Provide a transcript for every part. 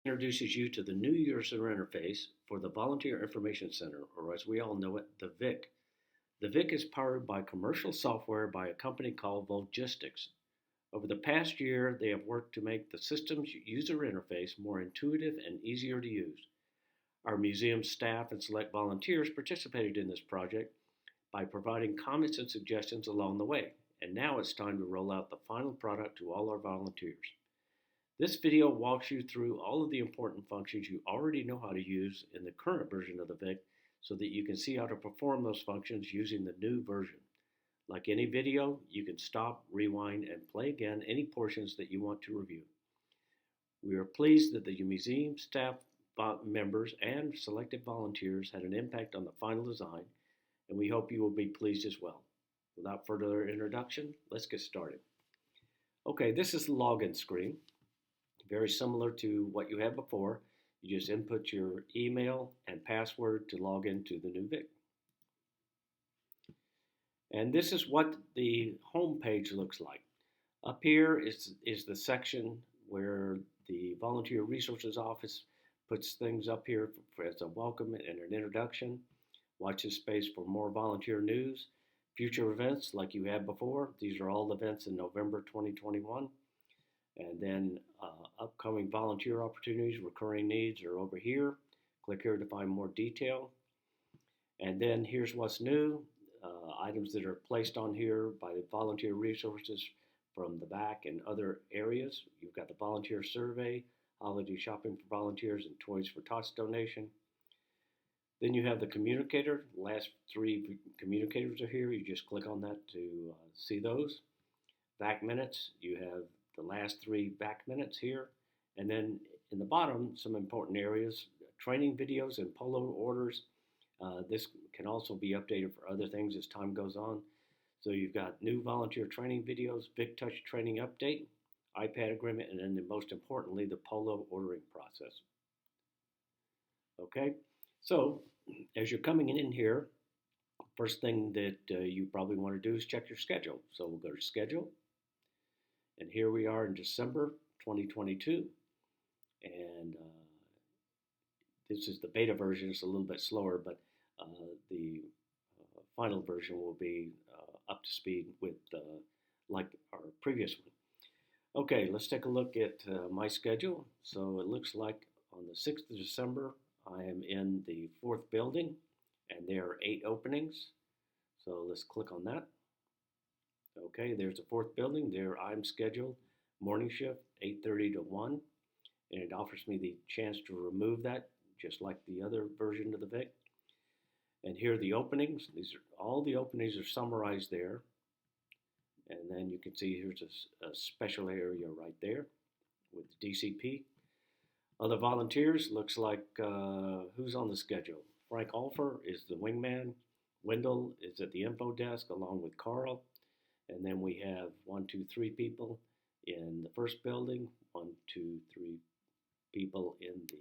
Introduces you to the new user interface for the Volunteer Information Center, or as we all know it, the VIC. The VIC is powered by commercial software by a company called Volgistics. Over the past year, they have worked to make the system's user interface more intuitive and easier to use. Our museum staff and select volunteers participated in this project by providing comments and suggestions along the way, and now it's time to roll out the final product to all our volunteers. This video walks you through all of the important functions you already know how to use in the current version of the VIC so that you can see how to perform those functions using the new version. Like any video, you can stop, rewind, and play again any portions that you want to review. We are pleased that the museum staff members and selected volunteers had an impact on the final design, and we hope you will be pleased as well. Without further introduction, let's get started. Okay, this is the login screen. Very similar to what you had before. You just input your email and password to log into the new VIC. And this is what the home page looks like. Up here is the section where the Volunteer Resources Office puts things up here as a welcome and an introduction. Watch this space for more volunteer news, future events like you had before. These are all events in November 2021. And then upcoming volunteer opportunities, recurring needs are over here. Click here to find more detail. And then here's what's new, items that are placed on here by the volunteer resources from the back and other areas. You've got the volunteer survey, holiday shopping for volunteers, and Toys for Tots donation. Then you have the communicator. The last three communicators are here. You just click on that to see those. VAC minutes, you have the last three VAC minutes here. And then in the bottom, some important areas, training videos and polo orders. This can also be updated for other things as time goes on. So you've got new volunteer training videos, Big Touch training update, iPad agreement, and then most importantly, the polo ordering process. Okay, so as you're coming in here, first thing that you probably want to do is check your schedule. So we'll go to schedule. And here we are in December 2022. And this is the beta version. It's a little bit slower, but the final version will be up to speed with like our previous one. Okay, let's take a look at my schedule. So it looks like on the 6th of December, I am in the 4th building, and there are 8 openings. So let's click on that. Okay, there's the 4th building. There I'm scheduled morning shift, 8:30 to 1, and it offers me the chance to remove that, just like the other version of the VIC. And here are the openings. All the openings are summarized there. And then you can see here's a special area right there with the DCP. Other volunteers, looks like who's on the schedule? Frank Alfer is the wingman. Wendell is at the info desk along with Carl. And then we have 1, 2, 3 people in the 1st building, 1, 2, 3 people in the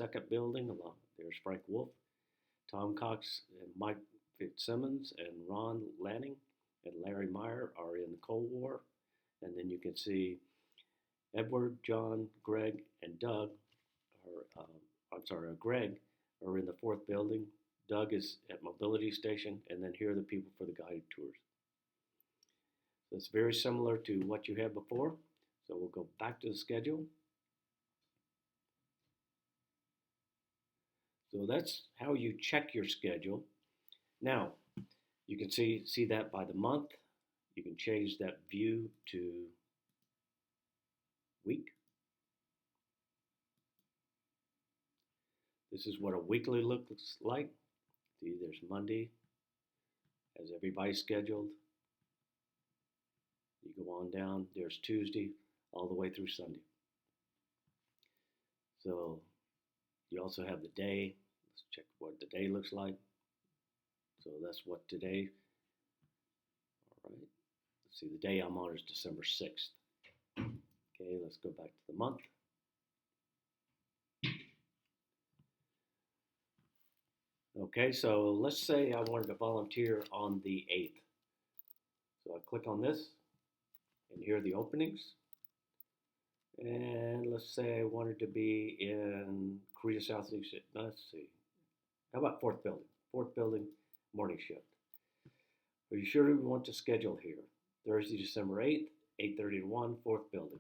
2nd building. There's Frank Wolf, Tom Cox, and Mike Fitzsimmons, and Ron Lanning and Larry Meyer are in the Cold War. And then you can see Edward, John, Greg, and Doug Greg are in the 4th building. Doug is at Mobility Station, and then here are the people for the guided tours. So it's very similar to what you had before. So we'll go back to the schedule. So that's how you check your schedule. Now, you can see that by the month. You can change that view to week. This is what a weekly looks like. See, there's Monday, has everybody scheduled. You go on down, there's Tuesday, all the way through Sunday. So you also have the day. Let's check what the day looks like. So that's what today, all right. Let's see, the day I'm on is December 6th. Okay, let's go back to the month. Okay, so let's say I wanted to volunteer on the 8th. So I click on this, and here are the openings. And let's say I wanted to be in Korea Southeast. Let's see. How about fourth building? Fourth building, morning shift. Are you sure we want to schedule here? Thursday, December 8th, 8:30 to 1, fourth building.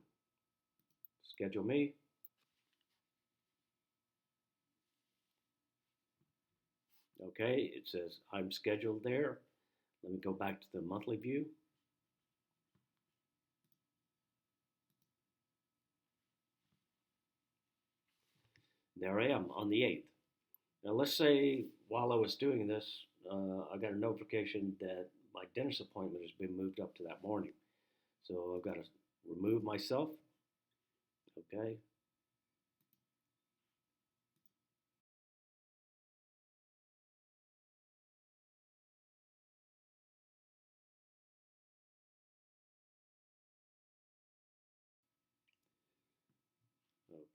Schedule me. Okay, it says I'm scheduled there. Let me go back to the monthly view. There I am on the 8th. Now let's say while I was doing this, I got a notification that my dentist appointment has been moved up to that morning. So I've got to remove myself. Okay.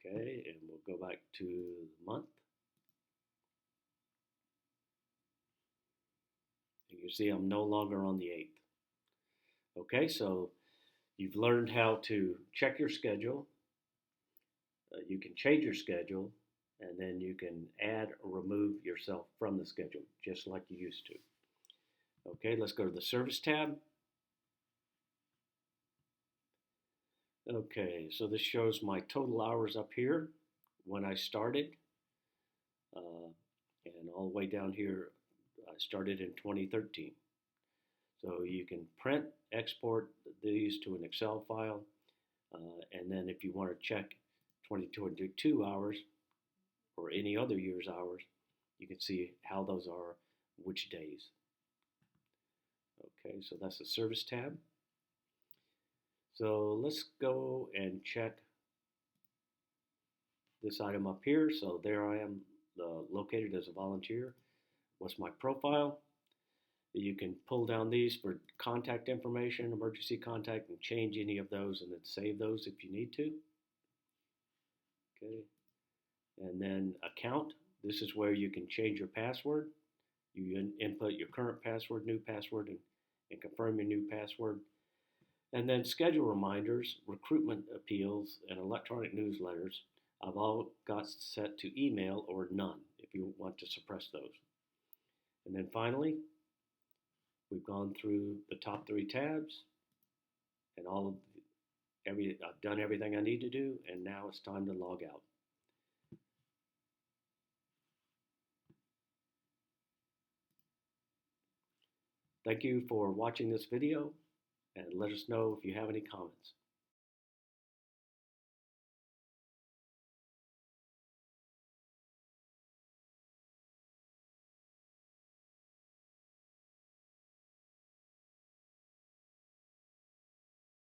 Okay, and we'll go back to the month. And you see I'm no longer on the 8th. Okay, so you've learned how to check your schedule. You can change your schedule, and then you can add or remove yourself from the schedule, just like you used to. Okay, let's go to the service tab. Okay, so this shows my total hours up here when I started, and all the way down here, I started in 2013. So you can print, export these to an Excel file, and then if you want to check 2022 hours or any other year's hours, you can see how those are, which days. Okay, so that's the service tab. So let's go and check this item up here. So there I am located as a volunteer. What's my profile? You can pull down these for contact information, emergency contact, and change any of those and then save those if you need to. Okay. And then account. This is where you can change your password. You input your current password, new password, and confirm your new password. And then schedule reminders, recruitment appeals, and electronic newsletters. I've all got set to email or none if you want to suppress those. And then finally, we've gone through the top 3 tabs and I've done everything I need to do, and now it's time to log out. Thank you for watching this video, and let us know if you have any comments.